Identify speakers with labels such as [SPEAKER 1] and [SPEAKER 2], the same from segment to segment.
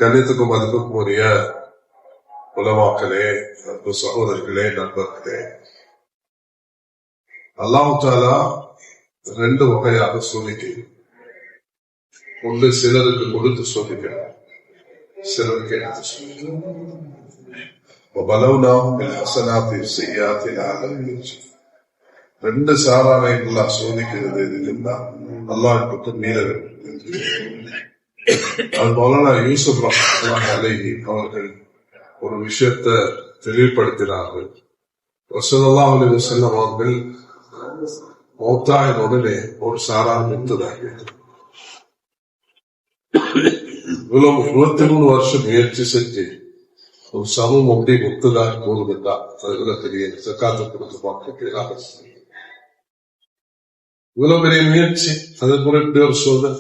[SPEAKER 1] கண்ணியத்துக்கும் மதிப்புக்கும் உரிய உலமாக்களே, சகோதரர்களே, நண்பர்களே, அல்லாஹ் தஆலா ரெண்டு வகையாக சோதிக்கை. ஒன்று சிலருக்கு கொடுத்து சோதிக்கிறார், சிலருக்கு எடுத்து சோதிக்கிறார். ரெண்டு சாராரை எல்லாம் சோதிக்கிறது எதுக்குன்னா அல்லாஹ் பற்றி மீற வேண்டும். அது மௌலானா யூசுப் ரஹ்மத்துல்லாஹி அலைஹி அவர்கள் ஒரு விஷயத்தை தெளிவுபடுத்தினார்கள். ரசூலுல்லாஹி அலைஹி வஸல்லம் அவர்கள் மௌத்தாயின் உடனே ஒரு சாரார் முக்ததாகி 23 வருஷம் முயற்சி செஞ்சு ஒரு சமூகம் அப்படி முக்ததாகி போகுதுன்னா அதுல பெரிய சக்காத்து கொடுத்து பார்க்க இவ்வளவு பெரிய முயற்சி. அது குறிப்பிட்ட ஒரு சோதனை.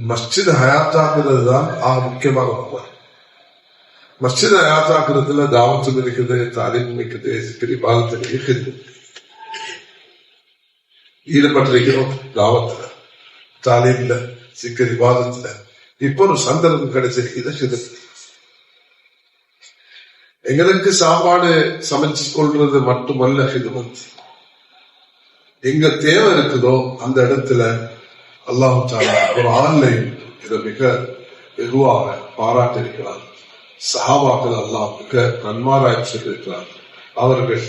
[SPEAKER 1] மஸ்ஜித் ஹயாத்தாக்குறது தான் முக்கியமான ஒன்று. மஸ்ஜித் ஹயாத்தாக்குறதுல தாவத்து இருக்குது, தாலீம் இருக்குது, சிக்கரி பாகத்தில் இருக்குது, ஈடுபட்டிருக்கிறோம். தாவத்துல, தாலீம்ல, சிக்கரி பாகத்துல இப்ப ஒரு சந்தர்ப்பம் கிடைச்சிருக்குது. எங்களுக்கு சாப்பாடு சமைச்சு கொள்றது மட்டுமல்ல ஹிதுமத். எங்க தேவை இருக்குதோ அந்த இடத்துல அல்லாஹ் தஆலா ஒரு ஆன்லைன் இதை மிக வெகுவாக பாராட்டியிருக்கிறார். சஹாபாக்கள் அல்லாஹ் மிக நன்மாராய் சொல்லியிருக்கிறார். அவர்கள்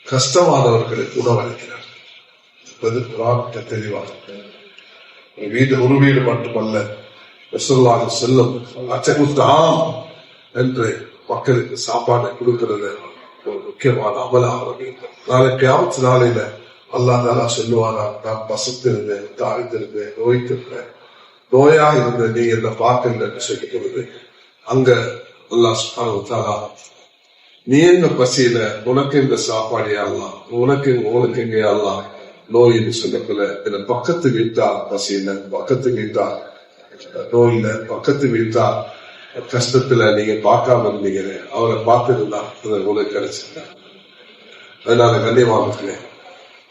[SPEAKER 1] கஷ்டமானவர்களுக்கு உணவளிக்கிறார். தெளிவாக வீடு ஒரு வீடு மட்டுமல்ல, ரசூலுல்லாஹி செல்லும் அச்சகுத்தாம் என்று மக்களுக்கு சாப்பாடு கொடுக்கிறது ஒரு முக்கியமான அமலாக. நாளை கியாமத் நாளையில அல்லாஹ் தஆலா சொல்லுவாரா, நான் பசத்திருந்தேன், தாழ்ந்திருந்தேன், நோய்த்திருந்தேன், நோயா இருந்த நீ என்ன பார்க்கலன்னு சொல்லிக் கொடுது. அங்க அல்லாஹ் சுப்ஹானஹு வ தஆலா நீ என்ன பசியில, உனக்கு இந்த சாப்பாடு அல்லாஹ், உனக்கு எங்க அல்லாஹ் நோயின்னு சொல்லக்குள்ள என்ன பக்கத்து வீட்டா பசியில, பக்கத்து வீட்டா நோயில, பக்கத்து வீட்டா கஷ்டத்துல நீங்க பார்க்காம இருந்தீங்க, அவரை பார்த்திருந்தா உங்களுக்கு கிடைச்சிருக்க. அதனால கண்ணியமானே,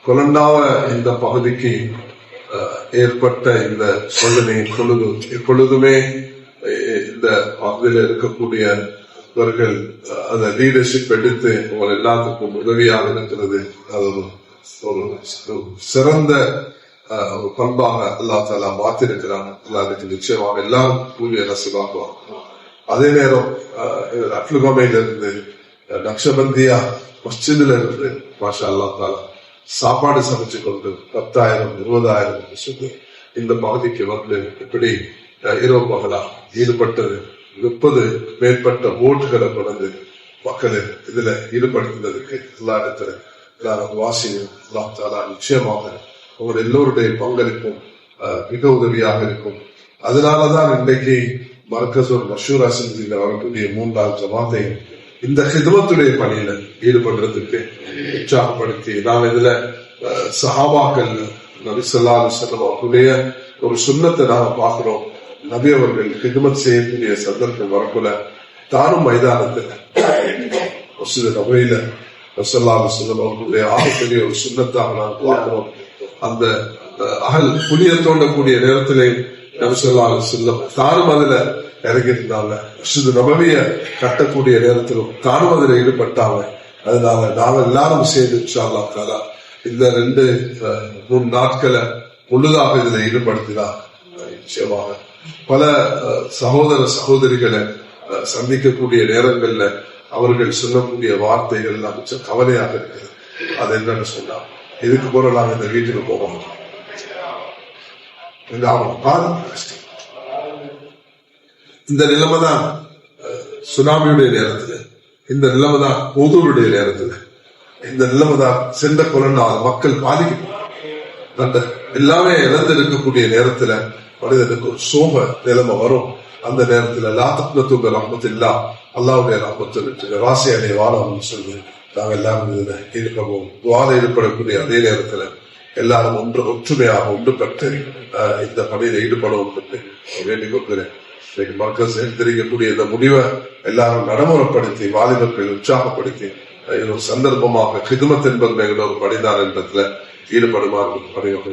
[SPEAKER 1] கொலண்டாவ இந்த பகுதிக்கு ஏற்பட்ட இந்த சோதனை எப்பொழுதுமே இந்த பகுதியில் இருக்கக்கூடியவர்கள் அந்த லீடர்ஷிப் எடுத்து உங்கள் எல்லாத்துக்கும் உதவியாக இருக்கிறது. அது ஒரு சிறந்த ஒரு பண்பாக அல்லாஹ் தஆலா மாத்திருக்கிறாங்க. அதுக்கு நிச்சயமாக எல்லாரும் கூலிய ரசூலாக்குவாங்க. அதே நேரம் அட்லுகமையில இருந்து நக்ஷபந்தியா மஸ்ஜிதுல இருந்து மாஷா அல்லாஹ் தஆலா சாப்பாடு சமைச்சு கொண்டு 10,000 20,000 சொல்லி இந்த பகுதிக்கு வந்து இப்படி இரவு பகலா ஈடுபட்டது 30 மேற்பட்ட ஓட்டுகளை கொண்டு மக்களை இதுல ஈடுபடுத்துவதற்கு எல்லா இடத்துல வாசியும் அல்லாஹ் தஆலா நிச்சயமாக உங்கள் எல்லோருடைய பங்களிப்பும் மிக உதவியாக இருக்கும். அதனாலதான் இன்றைக்கு மர்கஸூர் மஷூரா செஞ்சில வரக்கூடிய 3ஆம் ஜமாத்தை இந்த ஹிதமத்துடைய பணியில ஈடுபடுறதுக்கு உற்சாகப்படுத்தி நாம் இதுல சஹாபாக்கள் நபி ஸல்லல்லாஹு அலைஹி வஸல்லம் அவர்களுடைய ஒரு சுன்னத்தை நாம பார்க்கிறோம். நபி அவர்கள் ஹிதமத் செய்யக்கூடிய சந்தர்ப்பம் வரக்குள்ள தானும் மைதானத்தில் மஸ்ஜித் நபவியில ஸல்லல்லாஹு அலைஹி வஸல்லம் அவர்களுடைய ஆகப்பெரிய ஒரு சுன்னத்தாக நாம் பார்க்கிறோம். அந்த அகல் புளிய தோண்டக்கூடிய நேரத்திலே நபி ஸல்லல்லாஹு அலைஹி வஸல்லம் தானும் அதுல இறங்கியிருந்தாங்க. மஸ்ஜித் நபவிய கட்டக்கூடிய நேரத்திலும் தானும் அதுல ஈடுபட்டாங்க. அதனால நாம எல்லாரும் சேர்ந்து இன்ஷா அல்லாஹ் தஆலா இந்த 2-3 நாட்களை முழுதாக இதுல ஈடுபடுத்தினா நிச்சயமாக பல சகோதர சகோதரிகளை சந்திக்கக்கூடிய நேரங்கள்ல அவர்கள் சொல்லக்கூடிய வார்த்தைகள் எல்லாம் மிச்சம் கவலையாக இருக்குது. அது என்னன்னு சொன்னா, இதுக்கு போற நாங்க இந்த வீட்டுக்கு போவோம், இந்த நிலைமைதான் சுனாமியுடைய நேரத்துல, இந்த நிலைமைதான் பொதுவுடைய நேரத்துல, இந்த நிலைமைதான் சென்ற கொலனால் மக்கள் பாதிக்கப்படும் எல்லாமே இழந்து இருக்கக்கூடிய நேரத்துல மனிதனுக்கு ஒரு சோக நிலைமை வரும். அந்த நேரத்துல லா தக்னது ரஹ்மத்தில்லா, அல்லாஹ்வுடைய ரஹ்மத்து ராசி அடைய வாழணும்னு சொல்லி நாங்க எல்லாரும் இதுல ஈடுபடுவோம். துஆல ஈடுபடக்கூடிய அதே நேரத்துல எல்லாரும் ஒற்றுமையாக ஒன்று பெற்று இந்த பணியில ஈடுபடுவோம் என்று வேண்டிக் கொள்கிறேன். மக்கள் தெரிவிக்கக்கூடிய இந்த முடிவை எல்லாரும் நடைமுறைப்படுத்தி வாலிபர்கள் உற்சாகப்படுத்தி ஒரு சந்தர்ப்பமாக ஹிதுமத் என்பது ஒரு படிதான் என்றதுல ஈடுபடுமாறு பணியோடு